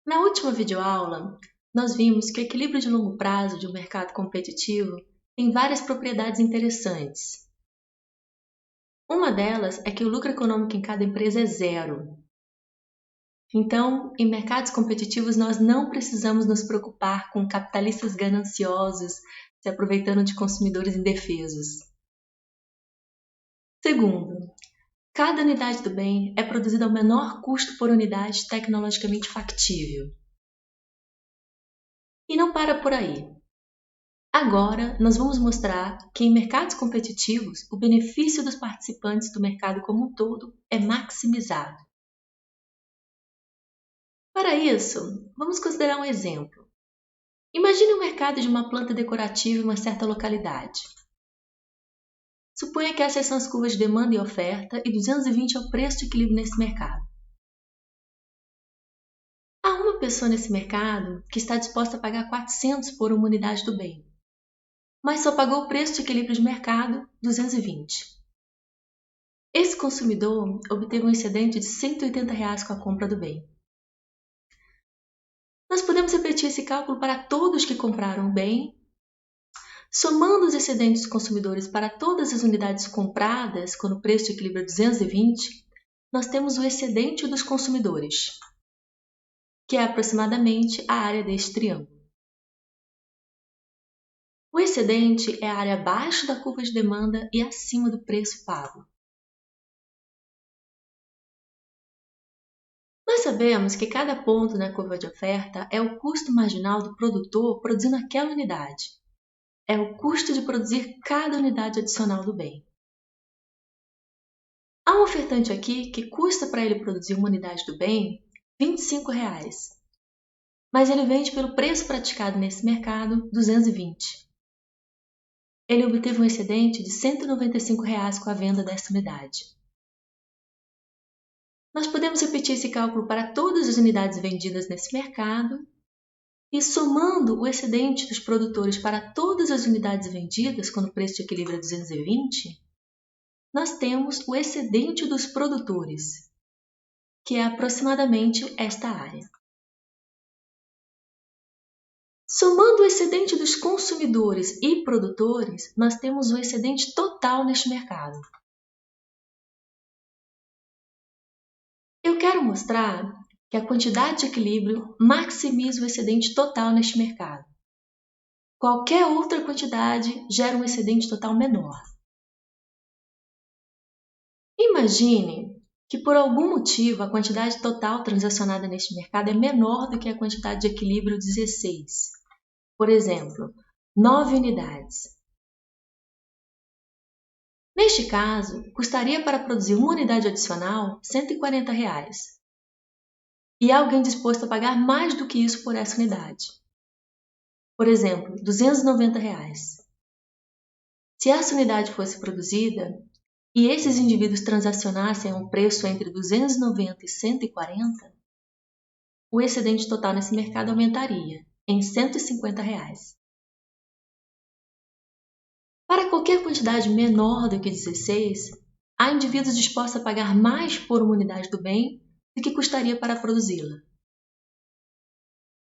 Na última videoaula, nós vimos que o equilíbrio de longo prazo de um mercado competitivo tem várias propriedades interessantes. Uma delas é que o lucro econômico em cada empresa é zero. Então, em mercados competitivos, nós não precisamos nos preocupar com capitalistas gananciosos se aproveitando de consumidores indefesos. Segundo, cada unidade do bem é produzida ao menor custo por unidade tecnologicamente factível. E não para por aí. Agora, nós vamos mostrar que em mercados competitivos, o benefício dos participantes do mercado como um todo é maximizado. Para isso, vamos considerar um exemplo. Imagine o mercado de uma planta decorativa em uma certa localidade. Suponha que essas são as curvas de demanda e oferta e 220 é o preço de equilíbrio nesse mercado. Há uma pessoa nesse mercado que está disposta a pagar 400 por uma unidade do bem, mas só pagou o preço de equilíbrio de mercado, 220. Esse consumidor obteve um excedente de R$ 180 com a compra do bem. Nós podemos repetir esse cálculo para todos que compraram o bem. Somando os excedentes dos consumidores para todas as unidades compradas, quando o preço de equilíbrio é 220, nós temos o excedente dos consumidores, que é aproximadamente a área deste triângulo. O excedente é a área abaixo da curva de demanda e acima do preço pago. Nós sabemos que cada ponto na curva de oferta é o custo marginal do produtor produzindo aquela unidade. É o custo de produzir cada unidade adicional do bem. Há um ofertante aqui que custa para ele produzir uma unidade do bem R$ 25, mas ele vende pelo preço praticado nesse mercado, R$ 220. Ele obteve um excedente de R$ 195 com a venda dessa unidade. Nós podemos repetir esse cálculo para todas as unidades vendidas nesse mercado e somando o excedente dos produtores para todas as unidades vendidas, quando o preço de equilíbrio é 220, nós temos o excedente dos produtores, que é aproximadamente esta área. Somando o excedente dos consumidores e produtores, nós temos o excedente total neste mercado. Eu quero mostrar que a quantidade de equilíbrio maximiza o excedente total neste mercado. Qualquer outra quantidade gera um excedente total menor. Imagine que por algum motivo a quantidade total transacionada neste mercado é menor do que a quantidade de equilíbrio 16. Por exemplo, 9 unidades. Neste caso, custaria para produzir uma unidade adicional R$ 140. E há alguém disposto a pagar mais do que isso por essa unidade. Por exemplo, R$ 290. Se essa unidade fosse produzida e esses indivíduos transacionassem a um preço entre 290 e 140, o excedente total nesse mercado aumentaria em R$ 150. Para qualquer quantidade menor do que 16, há indivíduos dispostos a pagar mais por uma unidade do bem do que custaria para produzi-la.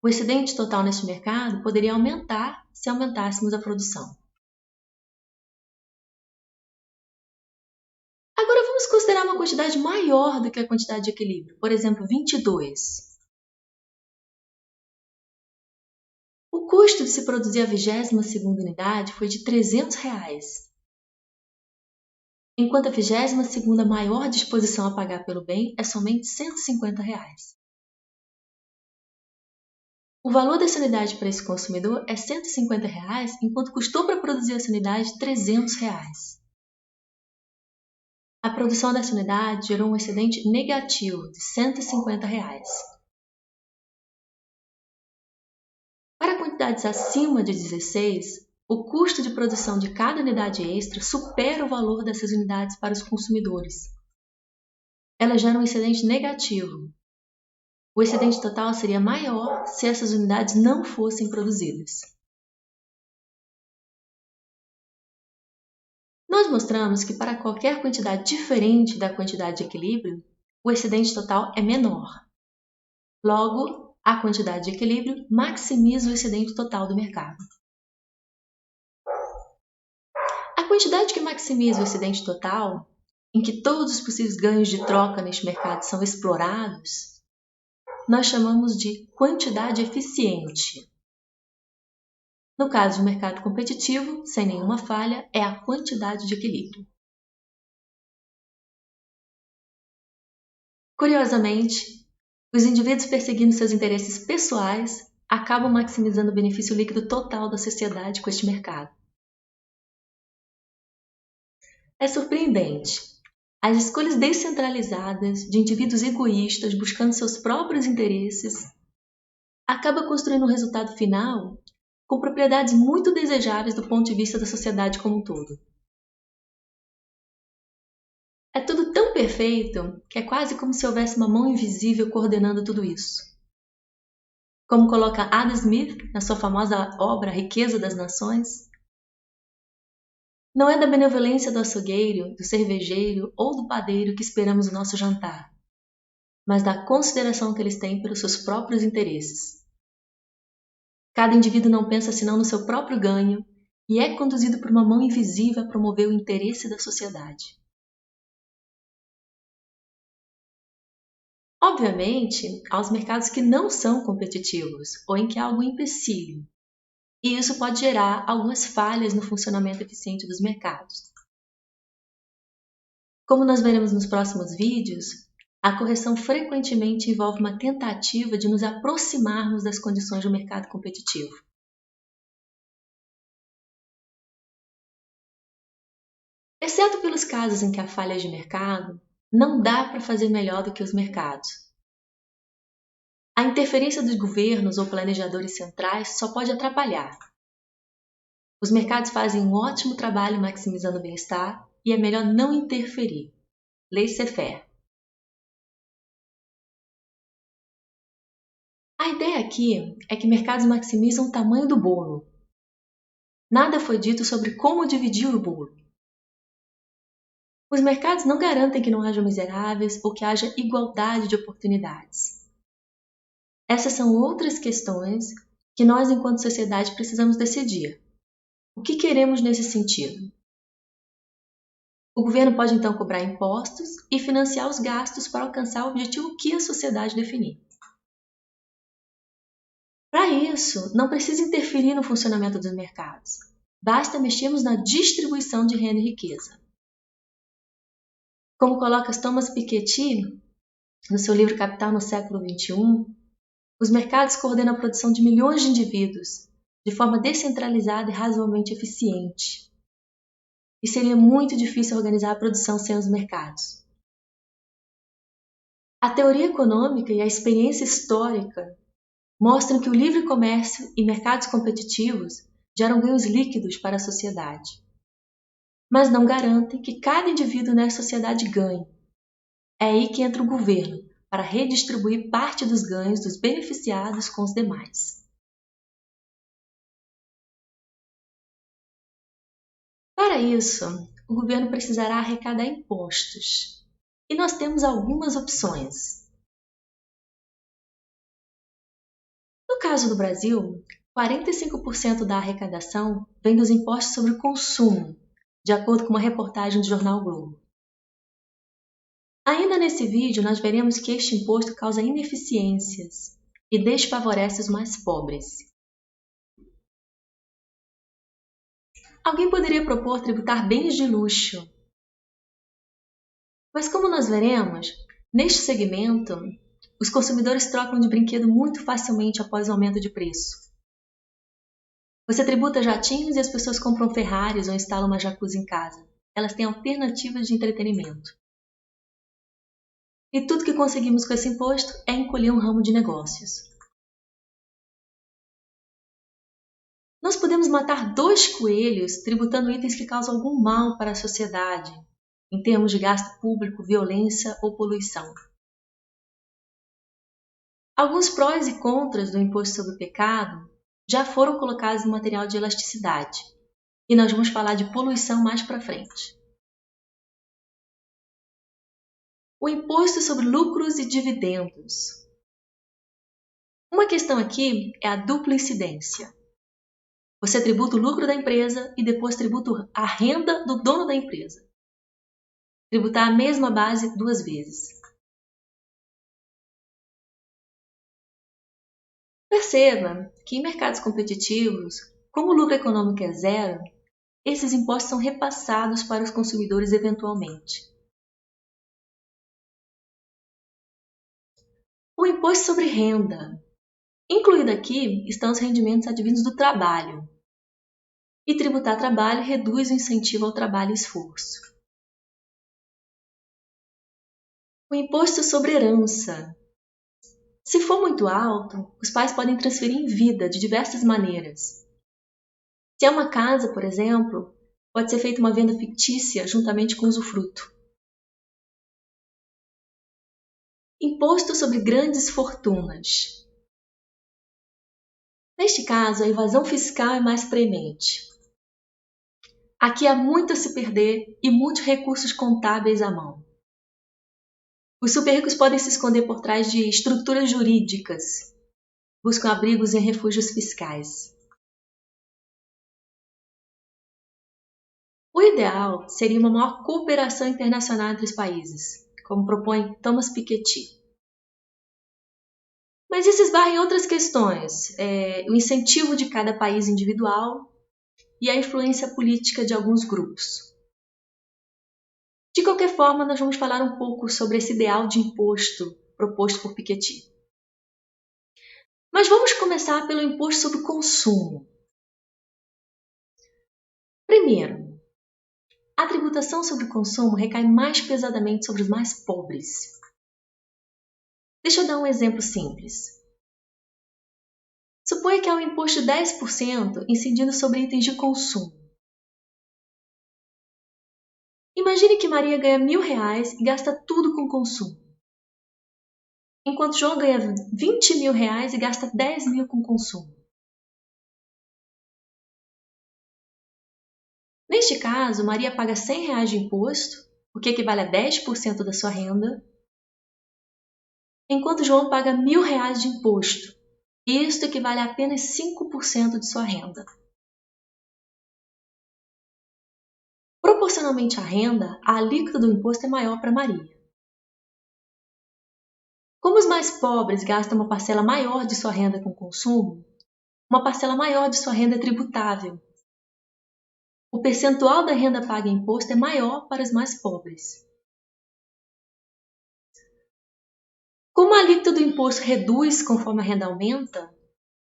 O excedente total neste mercado poderia aumentar se aumentássemos a produção. Agora vamos considerar uma quantidade maior do que a quantidade de equilíbrio, por exemplo, 22. O custo de se produzir a 22ª unidade foi de R$ 300, enquanto a 22ª maior disposição a pagar pelo bem é somente R$ 150. O valor dessa unidade para esse consumidor é R$ 150, enquanto custou para produzir essa unidade R$ 300. A produção dessa unidade gerou um excedente negativo de R$ 150. Para quantidades acima de 16, o custo de produção de cada unidade extra supera o valor dessas unidades para os consumidores. Ela gera um excedente negativo. O excedente total seria maior se essas unidades não fossem produzidas. Nós mostramos que para qualquer quantidade diferente da quantidade de equilíbrio, o excedente total é menor. Logo, a quantidade de equilíbrio maximiza o excedente total do mercado. A quantidade que maximiza o excedente total, em que todos os possíveis ganhos de troca neste mercado são explorados, nós chamamos de quantidade eficiente. No caso de um mercado competitivo, sem nenhuma falha, é a quantidade de equilíbrio. Curiosamente, os indivíduos perseguindo seus interesses pessoais acabam maximizando o benefício líquido total da sociedade com este mercado. É surpreendente. As escolhas descentralizadas de indivíduos egoístas buscando seus próprios interesses acabam construindo um resultado final com propriedades muito desejáveis do ponto de vista da sociedade como um todo. É tudo tão perfeito que é quase como se houvesse uma mão invisível coordenando tudo isso. Como coloca Adam Smith na sua famosa obra A Riqueza das Nações, não é da benevolência do açougueiro, do cervejeiro ou do padeiro que esperamos o nosso jantar, mas da consideração que eles têm pelos seus próprios interesses. Cada indivíduo não pensa senão no seu próprio ganho e é conduzido por uma mão invisível a promover o interesse da sociedade. Obviamente, há os mercados que não são competitivos ou em que há algum empecilho, e isso pode gerar algumas falhas no funcionamento eficiente dos mercados. Como nós veremos nos próximos vídeos, a correção frequentemente envolve uma tentativa de nos aproximarmos das condições do mercado competitivo. Exceto pelos casos em que há falhas de mercado, não dá para fazer melhor do que os mercados. A interferência dos governos ou planejadores centrais só pode atrapalhar. Os mercados fazem um ótimo trabalho maximizando o bem-estar e é melhor não interferir. Laissez-faire. A ideia aqui é que mercados maximizam o tamanho do bolo. Nada foi dito sobre como dividir o bolo. Os mercados não garantem que não haja miseráveis ou que haja igualdade de oportunidades. Essas são outras questões que nós, enquanto sociedade, precisamos decidir. O que queremos nesse sentido? O governo pode então cobrar impostos e financiar os gastos para alcançar o objetivo que a sociedade definir. Para isso, não precisa interferir no funcionamento dos mercados. Basta mexermos na distribuição de renda e riqueza. Como coloca Thomas Piketty no seu livro Capital no século XXI, os mercados coordenam a produção de milhões de indivíduos de forma descentralizada e razoavelmente eficiente. E seria muito difícil organizar a produção sem os mercados. A teoria econômica e a experiência histórica mostram que o livre comércio e mercados competitivos geram ganhos líquidos para a sociedade, mas não garantem que cada indivíduo nessa sociedade ganhe. É aí que entra o governo, para redistribuir parte dos ganhos dos beneficiados com os demais. Para isso, o governo precisará arrecadar impostos, e nós temos algumas opções. No caso do Brasil, 45% da arrecadação vem dos impostos sobre o consumo, de acordo com uma reportagem do jornal Globo. Ainda nesse vídeo, nós veremos que este imposto causa ineficiências e desfavorece os mais pobres. Alguém poderia propor tributar bens de luxo. Mas como nós veremos, neste segmento, os consumidores trocam de brinquedo muito facilmente após o aumento de preço. Você tributa jatinhos e as pessoas compram Ferraris ou instalam uma jacuzzi em casa. Elas têm alternativas de entretenimento. E tudo que conseguimos com esse imposto é encolher um ramo de negócios. Nós podemos matar 2 coelhos tributando itens que causam algum mal para a sociedade, em termos de gasto público, violência ou poluição. Alguns prós e contras do imposto sobre o pecado já foram colocados no material de elasticidade, e nós vamos falar de poluição mais para frente. O imposto sobre lucros e dividendos. Uma questão aqui é a dupla incidência. Você tributa o lucro da empresa e depois tributa a renda do dono da empresa. Tributar a mesma base 2 vezes. Perceba que em mercados competitivos, como o lucro econômico é zero, esses impostos são repassados para os consumidores eventualmente. O imposto sobre renda. Incluído aqui estão os rendimentos advindos do trabalho. E tributar trabalho reduz o incentivo ao trabalho e esforço. O imposto sobre herança. Se for muito alto, os pais podem transferir em vida de diversas maneiras. Se é uma casa, por exemplo, pode ser feita uma venda fictícia juntamente com o usufruto. Imposto sobre grandes fortunas. Neste caso, a evasão fiscal é mais premente. Aqui há muito a se perder e muitos recursos contábeis à mão. Os super ricos podem se esconder por trás de estruturas jurídicas, buscam abrigos em refúgios fiscais. O ideal seria uma maior cooperação internacional entre os países, como propõe Thomas Piketty. Mas isso esbarra em outras questões, o incentivo de cada país individual e a influência política de alguns grupos. De qualquer forma, nós vamos falar um pouco sobre esse ideal de imposto proposto por Piketty. Mas vamos começar pelo imposto sobre o consumo. Primeiro, a tributação sobre o consumo recai mais pesadamente sobre os mais pobres. Deixa eu dar um exemplo simples. Suponha que há um imposto de 10% incidindo sobre itens de consumo. Imagine que Maria ganha R$1.000 e gasta tudo com consumo. Enquanto João ganha R$20.000 e gasta 10.000 com consumo. Neste caso, Maria paga R$100 de imposto, o que equivale a 10% da sua renda, enquanto João paga R$1.000 de imposto. Isto equivale a apenas 5% de sua renda. Proporcionalmente à renda, a alíquota do imposto é maior para Maria. Como os mais pobres gastam uma parcela maior de sua renda com consumo, uma parcela maior de sua renda é tributável. O percentual da renda paga em imposto é maior para os mais pobres. Como a alíquota do imposto reduz conforme a renda aumenta,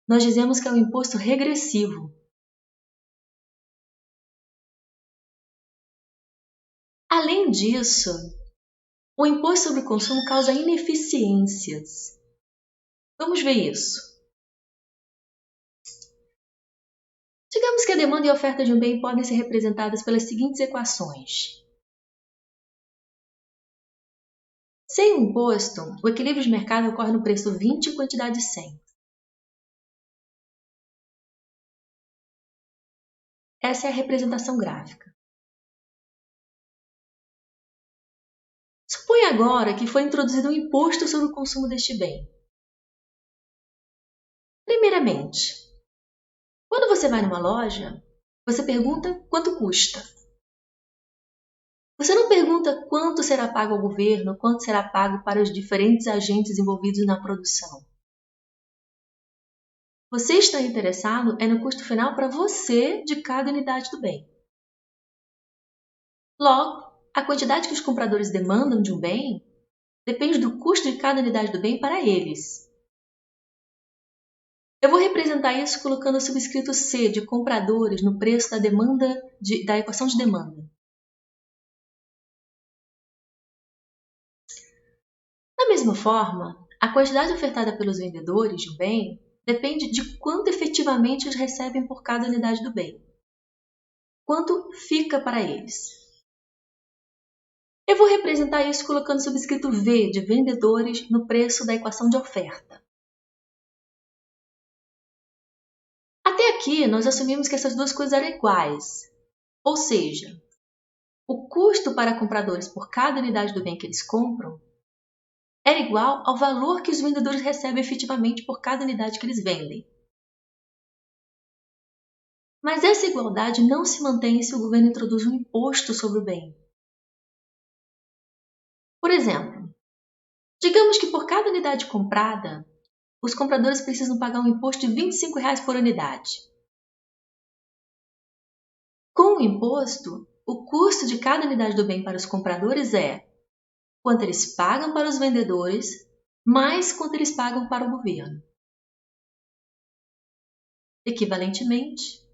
nós dizemos que é um imposto regressivo. Além disso, o imposto sobre o consumo causa ineficiências. Vamos ver isso. Digamos que a demanda e a oferta de um bem podem ser representadas pelas seguintes equações. Sem o imposto, o equilíbrio de mercado ocorre no preço 20 e quantidade 100. Essa é a representação gráfica. Suponha agora que foi introduzido um imposto sobre o consumo deste bem. Primeiramente, quando você vai numa loja, você pergunta quanto custa. Você não pergunta quanto será pago ao governo, quanto será pago para os diferentes agentes envolvidos na produção. Você está interessado no custo final para você de cada unidade do bem. Logo, a quantidade que os compradores demandam de um bem depende do custo de cada unidade do bem para eles. Eu vou representar isso colocando o subscrito C de compradores no preço da demanda da equação de demanda. Da mesma forma, a quantidade ofertada pelos vendedores de um bem depende de quanto efetivamente eles recebem por cada unidade do bem. Quanto fica para eles. Eu vou representar isso colocando o subscrito V de vendedores no preço da equação de oferta. Até aqui, nós assumimos que essas duas coisas eram iguais. Ou seja, o custo para compradores por cada unidade do bem que eles compram era igual ao valor que os vendedores recebem efetivamente por cada unidade que eles vendem. Mas essa igualdade não se mantém se o governo introduz um imposto sobre o bem. Por exemplo, digamos que por cada unidade comprada, os compradores precisam pagar um imposto de R$ 25 por unidade. Com o imposto, o custo de cada unidade do bem para os compradores é quanto eles pagam para os vendedores, mais quanto eles pagam para o governo. Equivalentemente,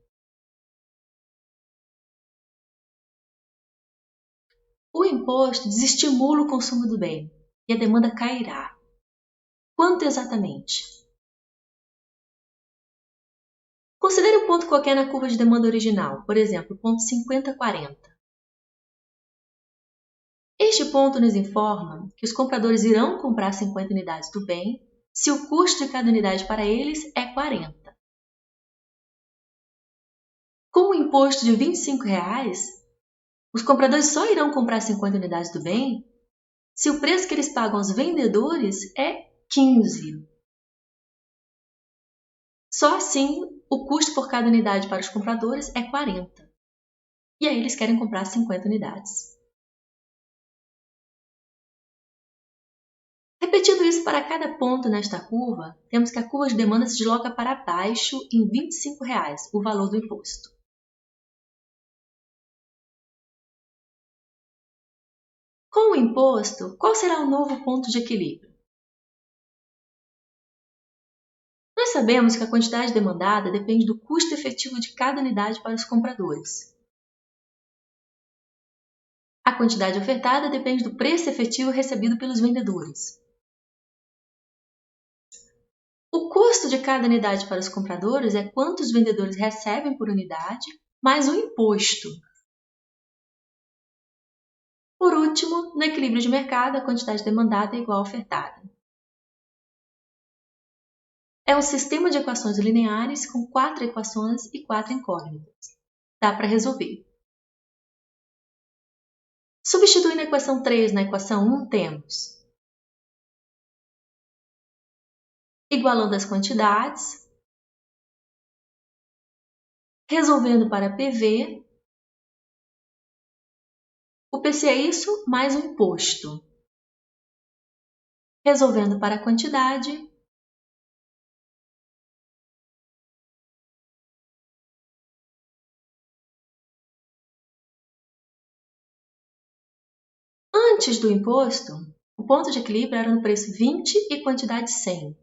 o imposto desestimula o consumo do bem e a demanda cairá. Quanto exatamente? Considere um ponto qualquer na curva de demanda original, por exemplo, o ponto 50-40. Este ponto nos informa que os compradores irão comprar 50 unidades do bem se o custo de cada unidade para eles é 40. Com o imposto de R$ 25, os compradores só irão comprar 50 unidades do bem se o preço que eles pagam aos vendedores é 15. Só assim, o custo por cada unidade para os compradores é 40. E aí eles querem comprar 50 unidades. Repetindo isso para cada ponto nesta curva, temos que a curva de demanda se desloca para baixo em R$ 25, o valor do imposto. Com o imposto, qual será o novo ponto de equilíbrio? Nós sabemos que a quantidade demandada depende do custo efetivo de cada unidade para os compradores. A quantidade ofertada depende do preço efetivo recebido pelos vendedores. O custo de cada unidade para os compradores é quanto os vendedores recebem por unidade, mais o imposto. Por último, no equilíbrio de mercado, a quantidade demandada é igual à ofertada. É um sistema de equações lineares com 4 equações e 4 incógnitas. Dá para resolver. Substituindo a equação 3 na equação 1, temos igualando as quantidades, resolvendo para PV, o PC é isso mais o imposto. Resolvendo para a quantidade, antes do imposto, o ponto de equilíbrio era no preço 20 e quantidade 100.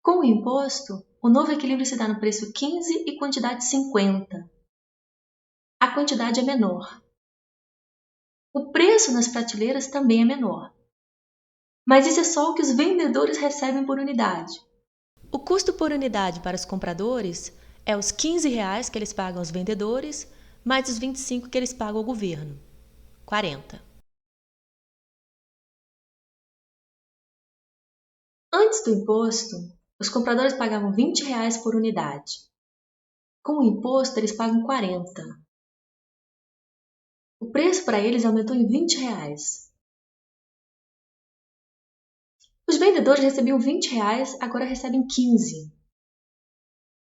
Com o imposto, o novo equilíbrio se dá no preço 15 e quantidade 50. A quantidade é menor. O preço nas prateleiras também é menor. Mas isso é só o que os vendedores recebem por unidade. O custo por unidade para os compradores é os R$ 15 que eles pagam aos vendedores, mais os 25 que eles pagam ao governo. 40. Antes do imposto, os compradores pagavam R$ 20 por unidade. Com o imposto, eles pagam 40. O preço para eles aumentou em R$ 20. Os vendedores recebiam R$ 20, agora recebem 15.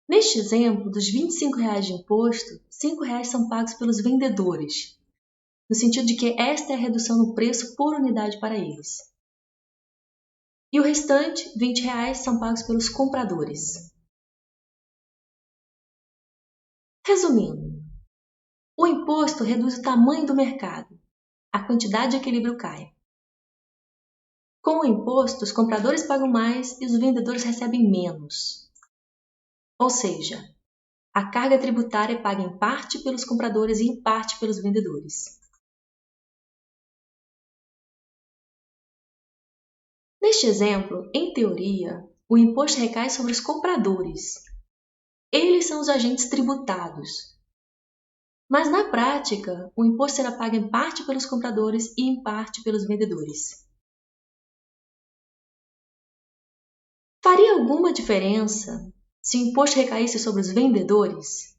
Neste exemplo, dos R$ 25 de imposto, R$ 5 são pagos pelos vendedores, no sentido de que esta é a redução no preço por unidade para eles. E o restante, R$ 20, são pagos pelos compradores. Resumindo, o imposto reduz o tamanho do mercado, a quantidade de equilíbrio cai. Com o imposto, os compradores pagam mais e os vendedores recebem menos. Ou seja, a carga tributária é paga em parte pelos compradores e em parte pelos vendedores. Neste exemplo, em teoria, o imposto recai sobre os compradores. Eles são os agentes tributados. Mas na prática, o imposto será pago em parte pelos compradores e em parte pelos vendedores. Faria alguma diferença se o imposto recaísse sobre os vendedores?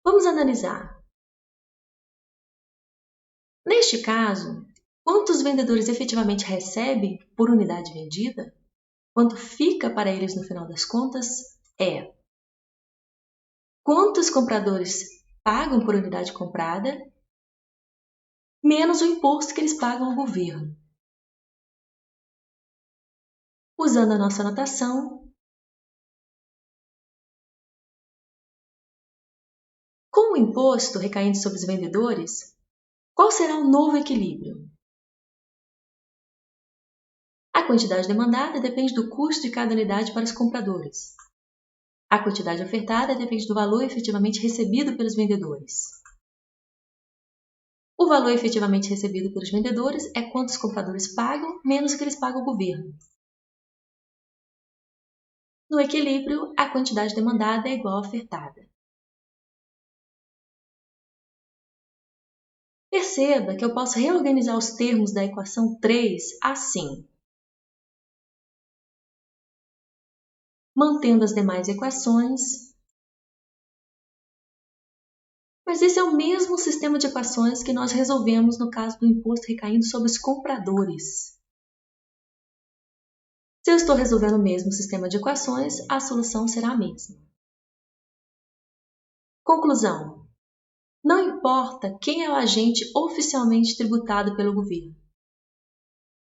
Vamos analisar. Neste caso, quanto os vendedores efetivamente recebem por unidade vendida, quanto fica para eles no final das contas, é quanto os compradores pagam por unidade comprada, menos o imposto que eles pagam ao governo. Usando a nossa notação, com o imposto recaindo sobre os vendedores, qual será o novo equilíbrio? A quantidade demandada depende do custo de cada unidade para os compradores. A quantidade ofertada depende do valor efetivamente recebido pelos vendedores. O valor efetivamente recebido pelos vendedores é quanto os compradores pagam menos o que eles pagam ao governo. No equilíbrio, a quantidade demandada é igual à ofertada. Perceba que eu posso reorganizar os termos da equação 3 assim. Mantendo as demais equações. Mas esse é o mesmo sistema de equações que nós resolvemos no caso do imposto recaindo sobre os compradores. Se eu estou resolvendo o mesmo sistema de equações, a solução será a mesma. Conclusão. Não importa quem é o agente oficialmente tributado pelo governo.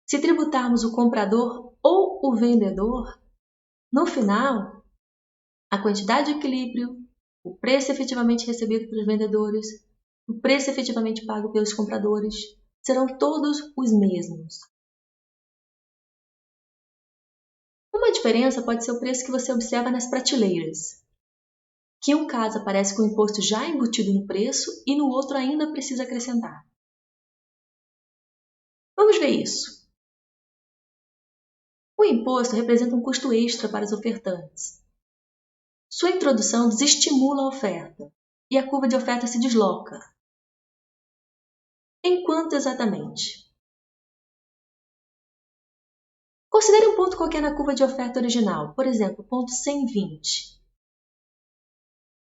Se tributarmos o comprador ou o vendedor, no final, a quantidade de equilíbrio, o preço efetivamente recebido pelos vendedores, o preço efetivamente pago pelos compradores, serão todos os mesmos. Uma diferença pode ser o preço que você observa nas prateleiras, que em um caso aparece com o imposto já embutido no preço e no outro ainda precisa acrescentar. Vamos ver isso. O imposto representa um custo extra para os ofertantes. Sua introdução desestimula a oferta e a curva de oferta se desloca. Enquanto exatamente? Considere um ponto qualquer na curva de oferta original, por exemplo, ponto 120.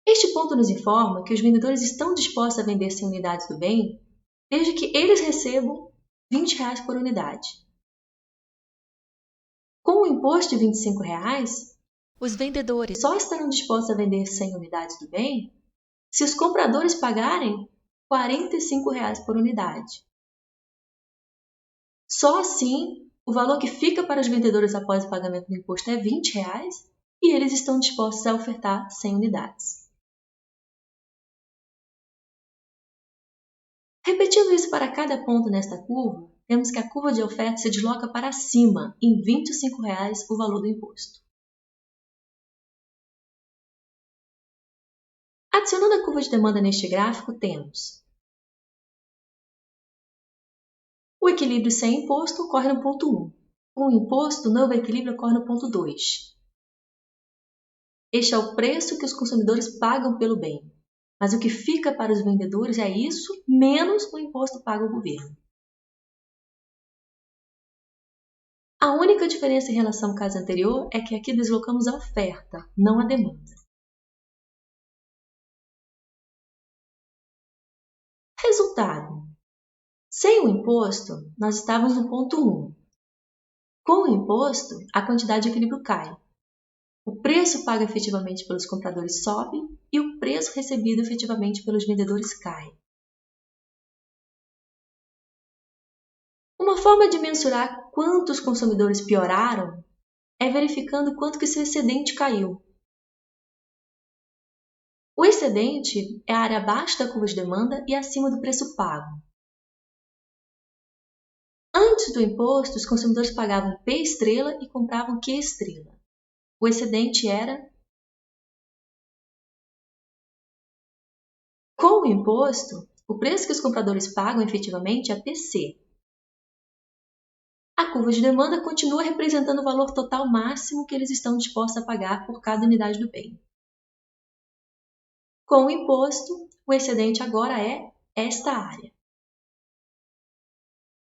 Este ponto nos informa que os vendedores estão dispostos a vender 100 unidades do bem, desde que eles recebam R$20 por unidade. Com o imposto de R$25, os vendedores só estarão dispostos a vender 100 unidades do bem se os compradores pagarem R$45 por unidade. Só assim, o valor que fica para os vendedores após o pagamento do imposto é R$20 e eles estão dispostos a ofertar 100 unidades. Repetindo isso para cada ponto nesta curva, temos que a curva de oferta se desloca para cima, em R$25 o valor do imposto. Adicionando a curva de demanda neste gráfico, temos o equilíbrio sem imposto ocorre no ponto 1. Com o imposto, o novo equilíbrio ocorre no ponto 2. Este é o preço que os consumidores pagam pelo bem, mas o que fica para os vendedores é isso menos o imposto pago ao governo. A única diferença em relação ao caso anterior é que aqui deslocamos a oferta, não a demanda. Resultado. Sem o imposto, nós estávamos no ponto 1. Com o imposto, a quantidade de equilíbrio cai. O preço pago efetivamente pelos compradores sobe e o preço recebido efetivamente pelos vendedores cai. Uma forma de mensurar quanto os consumidores pioraram é verificando quanto que seu excedente caiu. O excedente é a área abaixo da curva de demanda e acima do preço pago. Antes do imposto, os consumidores pagavam P estrela e compravam Q estrela. O excedente era. Com o imposto, o preço que os compradores pagam efetivamente é PC. A curva de demanda continua representando o valor total máximo que eles estão dispostos a pagar por cada unidade do bem. Com o imposto, o excedente agora é esta área.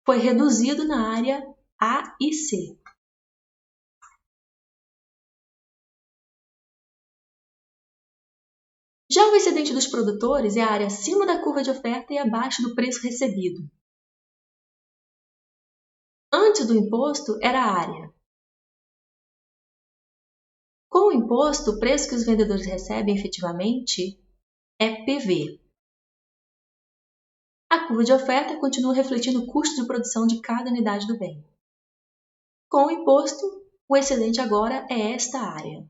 Foi reduzido na área A e C. Já o excedente dos produtores é a área acima da curva de oferta e abaixo do preço recebido. Antes do imposto era a área. Com o imposto, o preço que os vendedores recebem efetivamente é PV. A curva de oferta continua refletindo o custo de produção de cada unidade do bem. Com o imposto, o excedente agora é esta área.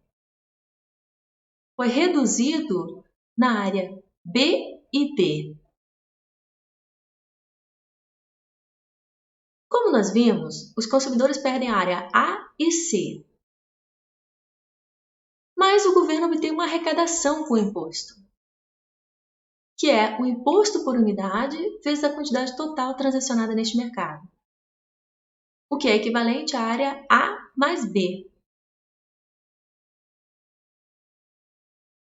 Foi reduzido na área B e D. Como nós vimos, os consumidores perdem a área A e C. Mas o governo obtém uma arrecadação com o imposto, que é o imposto por unidade vezes a quantidade total transacionada neste mercado, o que é equivalente à área A mais B.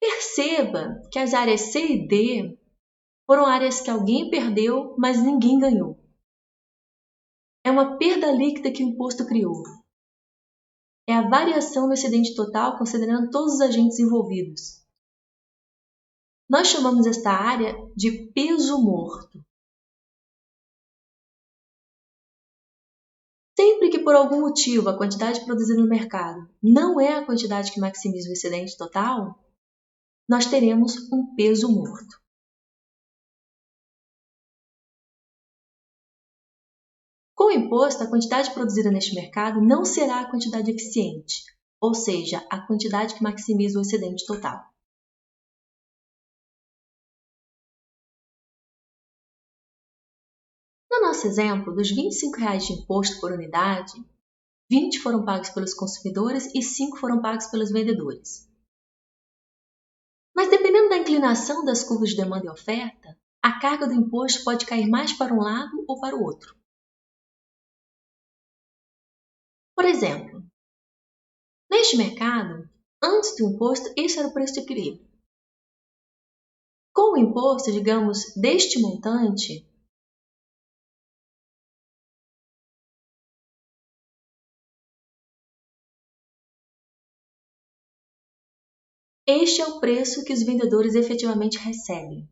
Perceba que as áreas C e D foram áreas que alguém perdeu, mas ninguém ganhou. É uma perda líquida que o imposto criou. É a variação no excedente total considerando todos os agentes envolvidos. Nós chamamos esta área de peso morto. Sempre que por algum motivo a quantidade produzida no mercado não é a quantidade que maximiza o excedente total, nós teremos um peso morto. Com o imposto, a quantidade produzida neste mercado não será a quantidade eficiente, ou seja, a quantidade que maximiza o excedente total. No nosso exemplo, dos R$ 25,00 de imposto por unidade, 20 foram pagos pelos consumidores e 5 foram pagos pelos vendedores. Mas dependendo da inclinação das curvas de demanda e oferta, a carga do imposto pode cair mais para um lado ou para o outro. Por exemplo, neste mercado, antes do imposto, esse era o preço de equilíbrio. Com o imposto, digamos, deste montante, este é o preço que os vendedores efetivamente recebem.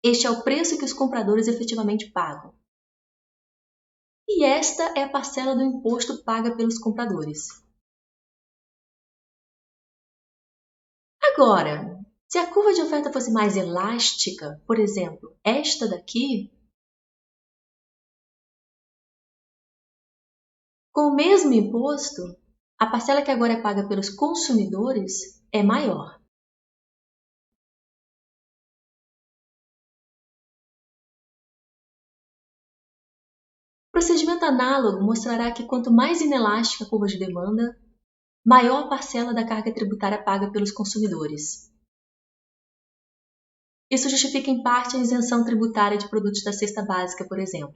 Este é o preço que os compradores efetivamente pagam. E esta é a parcela do imposto paga pelos compradores. Agora, se a curva de oferta fosse mais elástica, por exemplo, esta daqui, com o mesmo imposto, a parcela que agora é paga pelos consumidores é maior. O procedimento análogo mostrará que quanto mais inelástica a curva de demanda, maior a parcela da carga tributária paga pelos consumidores. Isso justifica em parte a isenção tributária de produtos da cesta básica, por exemplo.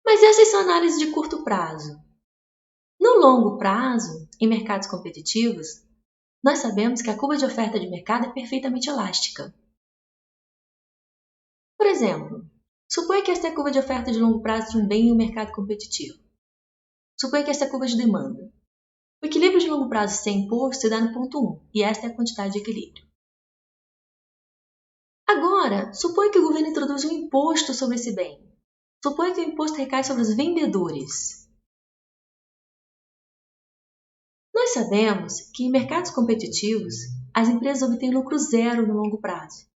Mas essas são análises de curto prazo. No longo prazo, em mercados competitivos, nós sabemos que a curva de oferta de mercado é perfeitamente elástica. Por exemplo, suponha que esta é a curva de oferta de longo prazo de um bem em um mercado competitivo. Suponha que esta é a curva de demanda. O equilíbrio de longo prazo sem imposto se dá no ponto 1, e esta é a quantidade de equilíbrio. Agora, suponha que o governo introduz um imposto sobre esse bem. Suponha que o imposto recai sobre os vendedores. Nós sabemos que em mercados competitivos, as empresas obtêm lucro zero no longo prazo.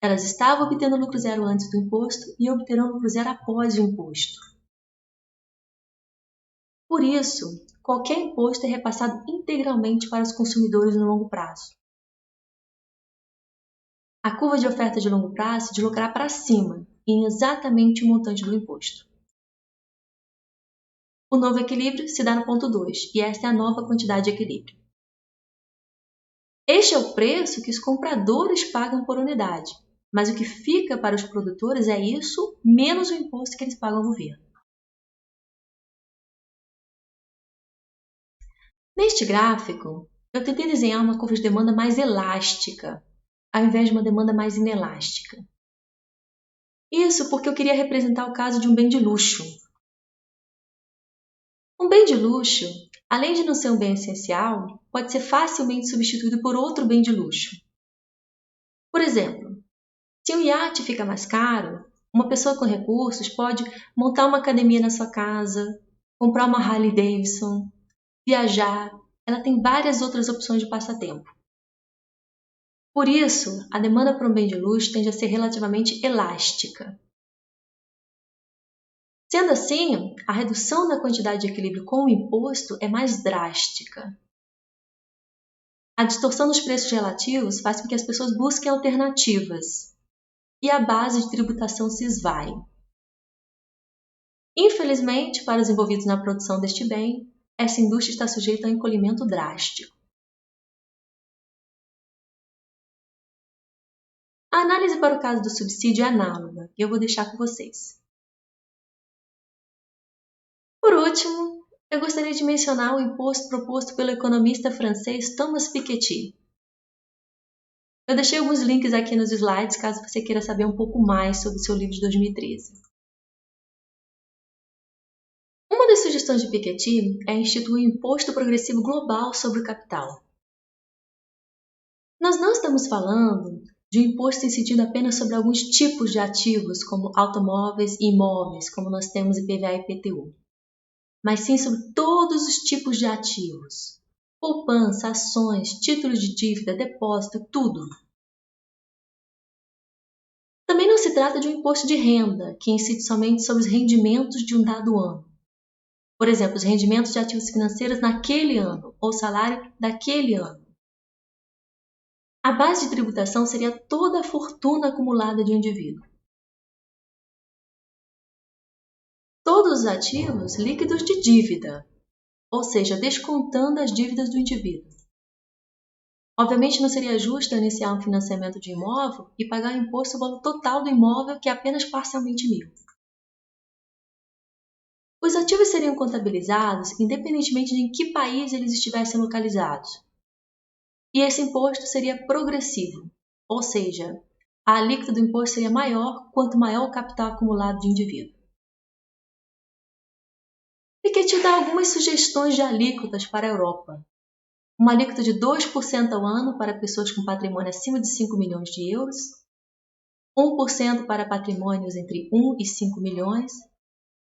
Elas estavam obtendo lucro zero antes do imposto e obterão lucro zero após o imposto. Por isso, qualquer imposto é repassado integralmente para os consumidores no longo prazo. A curva de oferta de longo prazo se deslocará para cima, em exatamente o montante do imposto. O novo equilíbrio se dá no ponto 2, e esta é a nova quantidade de equilíbrio. Este é o preço que os compradores pagam por unidade, mas o que fica para os produtores é isso menos o imposto que eles pagam ao governo. Neste gráfico, eu tentei desenhar uma curva de demanda mais elástica, ao invés de uma demanda mais inelástica. Isso porque eu queria representar o caso de um bem de luxo. Um bem de luxo, além de não ser um bem essencial, pode ser facilmente substituído por outro bem de luxo. Por exemplo, Se um iate fica mais caro, uma pessoa com recursos pode montar uma academia na sua casa, comprar uma Harley Davidson, viajar. Ela tem várias outras opções de passatempo. Por isso, a demanda por um bem de luxo tende a ser relativamente elástica. Sendo assim, a redução da quantidade de equilíbrio com o imposto é mais drástica. A distorção dos preços relativos faz com que as pessoas busquem alternativas e a base de tributação se esvai. Infelizmente, para os envolvidos na produção deste bem, essa indústria está sujeita a um encolhimento drástico. A análise para o caso do subsídio é análoga e eu vou deixar com vocês. Por último, eu gostaria de mencionar o imposto proposto pelo economista francês Thomas Piketty. Eu deixei alguns links aqui nos slides caso você queira saber um pouco mais sobre o seu livro de 2013. Uma das sugestões de Piketty é instituir um imposto progressivo global sobre o capital. Nós não estamos falando de um imposto incidindo apenas sobre alguns tipos de ativos, como automóveis e imóveis, como nós temos IPVA e IPTU, mas sim sobre todos os tipos de ativos. Poupança, ações, títulos de dívida, depósito, tudo. Também não se trata de um imposto de renda, que incide somente sobre os rendimentos de um dado ano. Por exemplo, os rendimentos de ativos financeiros naquele ano, ou salário daquele ano. A base de tributação seria toda a fortuna acumulada de um indivíduo. Todos os ativos líquidos de dívida, ou seja, descontando as dívidas do indivíduo. Obviamente não seria justo iniciar um financiamento de imóvel e pagar imposto sobre o valor total do imóvel que é apenas parcialmente meu. Os ativos seriam contabilizados independentemente de em que país eles estivessem localizados. E esse imposto seria progressivo, ou seja, a alíquota do imposto seria maior quanto maior o capital acumulado de indivíduo. Piketty dá algumas sugestões de alíquotas para a Europa. Uma alíquota de 2% ao ano para pessoas com patrimônio acima de 5 milhões de euros, 1% para patrimônios entre 1 e 5 milhões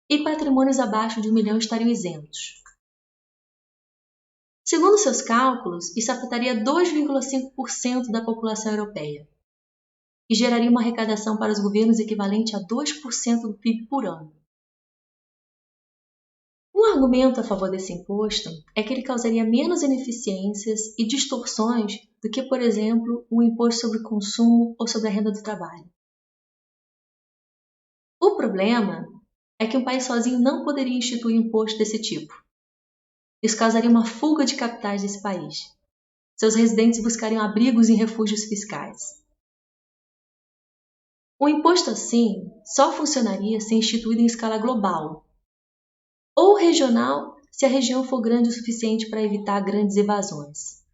e patrimônios abaixo de 1 milhão estariam isentos. Segundo seus cálculos, isso afetaria 2,5% da população europeia e geraria uma arrecadação para os governos equivalente a 2% do PIB por ano. Um argumento a favor desse imposto é que ele causaria menos ineficiências e distorções do que, por exemplo, o imposto sobre o consumo ou sobre a renda do trabalho. O problema é que um país sozinho não poderia instituir um imposto desse tipo. Isso causaria uma fuga de capitais desse país. Seus residentes buscariam abrigos em refúgios fiscais. Um imposto assim só funcionaria se instituído em escala global ou regional se a região for grande o suficiente para evitar grandes evasões.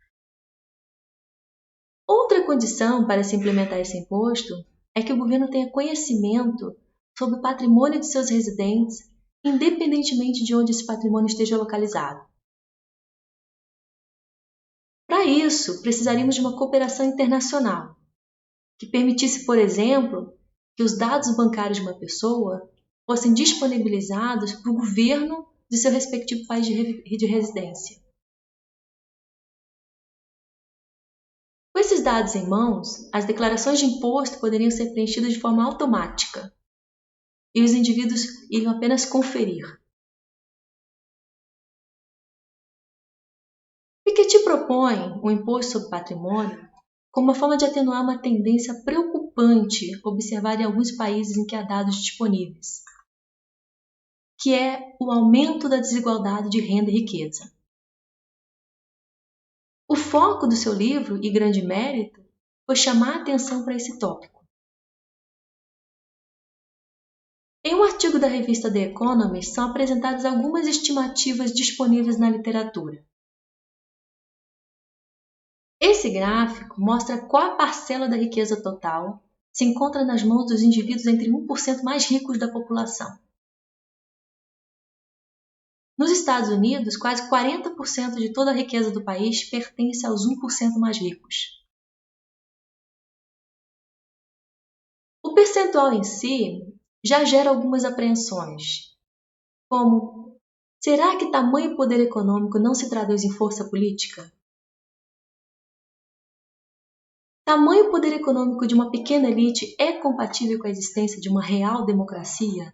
Outra condição para se implementar esse imposto é que o governo tenha conhecimento sobre o patrimônio de seus residentes, independentemente de onde esse patrimônio esteja localizado. Para isso, precisaríamos de uma cooperação internacional, que permitisse, por exemplo, que os dados bancários de uma pessoa fossem disponibilizados para o governo de seu respectivo país de residência. Com esses dados em mãos, as declarações de imposto poderiam ser preenchidas de forma automática e os indivíduos iriam apenas conferir. Piketty propõe o imposto sobre patrimônio como uma forma de atenuar uma tendência preocupante observada em alguns países em que há dados disponíveis, que é o aumento da desigualdade de renda e riqueza. O foco do seu livro, e grande mérito, foi chamar a atenção para esse tópico. Em um artigo da revista The Economist são apresentadas algumas estimativas disponíveis na literatura. Esse gráfico mostra qual a parcela da riqueza total se encontra nas mãos dos indivíduos entre 1% mais ricos da população. Nos Estados Unidos, quase 40% de toda a riqueza do país pertence aos 1% mais ricos. percentual em si já gera algumas apreensões, como: será que tamanho poder econômico não se traduz em força política? Tamanho poder econômico de uma pequena elite é compatível com a existência de uma real democracia?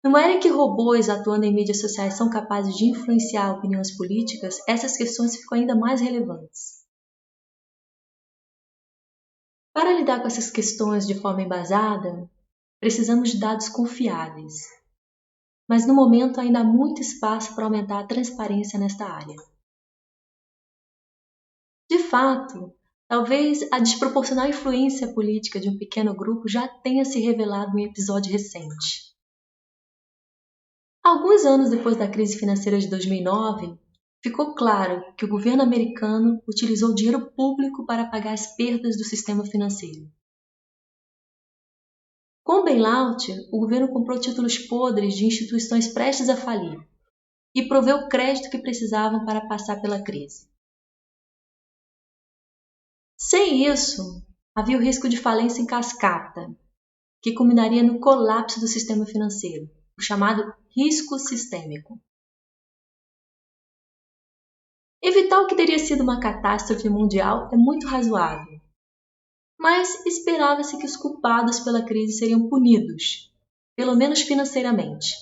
Numa era em que robôs atuando em mídias sociais são capazes de influenciar opiniões políticas, essas questões ficam ainda mais relevantes. Para lidar com essas questões de forma embasada, precisamos de dados confiáveis. Mas no momento ainda há muito espaço para aumentar a transparência nesta área. De fato, talvez a desproporcional influência política de um pequeno grupo já tenha se revelado em episódio recente. Alguns anos depois da crise financeira de 2009, ficou claro que o governo americano utilizou dinheiro público para pagar as perdas do sistema financeiro. Com o bailout, o governo comprou títulos podres de instituições prestes a falir e proveu o crédito que precisavam para passar pela crise. Sem isso, havia o risco de falência em cascata, que culminaria no colapso do sistema financeiro, o chamado risco sistêmico. Evitar o que teria sido uma catástrofe mundial é muito razoável, mas esperava-se que os culpados pela crise seriam punidos, pelo menos financeiramente.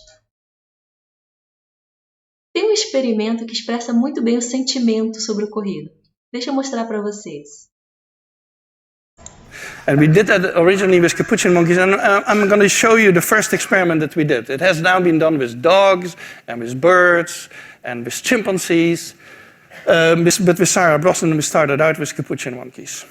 Tem um experimento que expressa muito bem o sentimento sobre o ocorrido. Deixa eu mostrar para vocês. And we did that originally with capuchin monkeys, and I'm going to show you the first experiment that we did. It has now been done with dogs, and with birds, and with chimpanzees, but with Sarah Brosnan we started out with capuchin monkeys.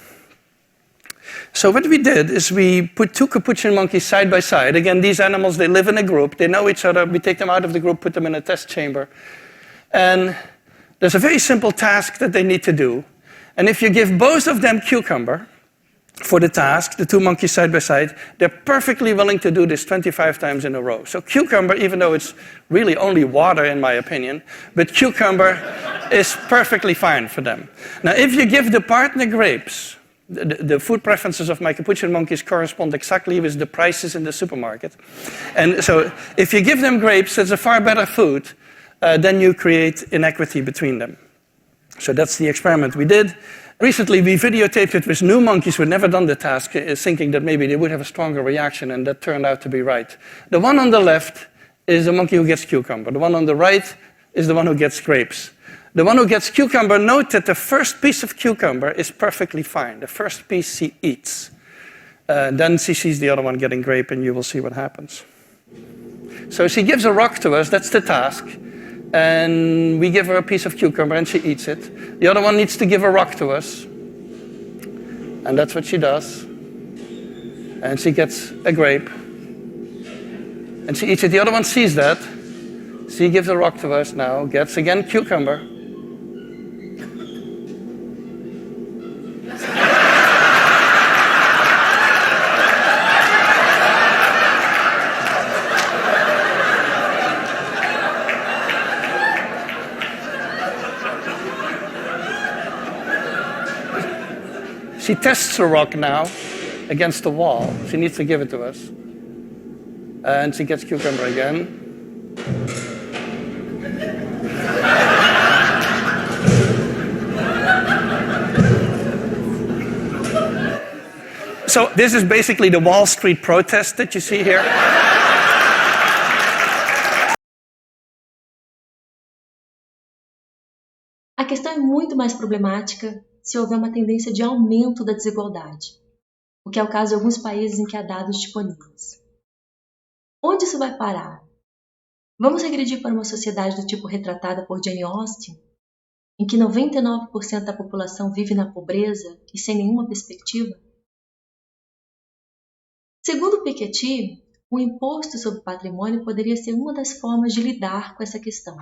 So what we did is we put two capuchin monkeys side by side. Again, these animals, they live in a group, they know each other, we take them out of the group, put them in a test chamber. And there's a very simple task that they need to do. And if you give both of them cucumber, for the task, the two monkeys side by side, they're perfectly willing to do this 25 times in a row. So cucumber, even though it's really only water in my opinion, but cucumber is perfectly fine for them. Now if you give the partner grapes, the food preferences of my capuchin monkeys correspond exactly with the prices in the supermarket. And so if you give them grapes, it's a far better food, then you create inequity between them. So that's the experiment we did. Recently, we videotaped it with new monkeys who had never done the task, thinking that maybe they would have a stronger reaction, and that turned out to be right. The one on the left is the monkey who gets cucumber. The one on the right is the one who gets grapes. The one who gets cucumber, note that the first piece of cucumber is perfectly fine. The first piece she eats. Then she sees the other one getting grape, and you will see what happens. So she gives a rock to us, that's the task. And we give her a piece of cucumber and she eats it. The other one needs to give a rock to us. And that's what she does. And she gets a grape. And she eats it. The other one sees that. She gives a rock to us now, gets again cucumber. She tests the rock now against the wall. She needs to give it to us. And she gets cucumber again. So this is basically the Wall Street protest that you see here. A questão é muito mais problemática se houver uma tendência de aumento da desigualdade, o que é o caso de alguns países em que há dados disponíveis. Onde isso vai parar? Vamos regredir para uma sociedade do tipo retratada por Jane Austen, em que 99% da população vive na pobreza e sem nenhuma perspectiva? Segundo Piketty, o imposto sobre patrimônio poderia ser uma das formas de lidar com essa questão.